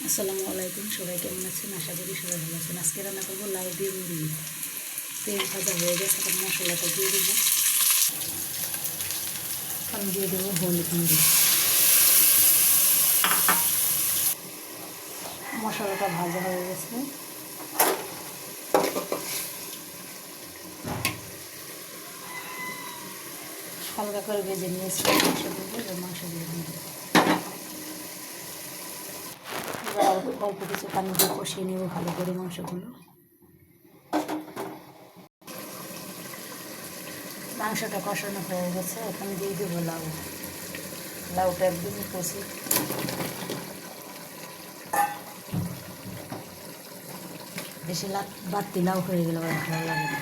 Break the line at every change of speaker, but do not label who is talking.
আসসালামু আলাইকুম, সবাই কেমন আছেন? আশা করি সবাই ভালো আছেন। আজকে রান্না করবো লাউ দিয়ে মুরগি। তেল ভাজা হয়ে গেছে, এখন মশলাটা দিয়ে দেবো। এখন দিয়ে দেবো হলুদ মরিচ। মশলাটা ভাজা হয়ে গেছে, হালকা করে ভেজে নিয়েছি। মাংস দিয়ে মাংস দিয়ে দেবো। এবার অল্প কিছু পানি দিয়ে কষিয়ে নেবো ভালো করে মাংসগুলো। মাংসটা কষানো হয়ে গেছে, এখন দিয়ে দেবো লাউ। লাউটা একদমই কষি। বেশি বাড়তি লাউ হয়ে গেলে আবার ভালো লাগে না।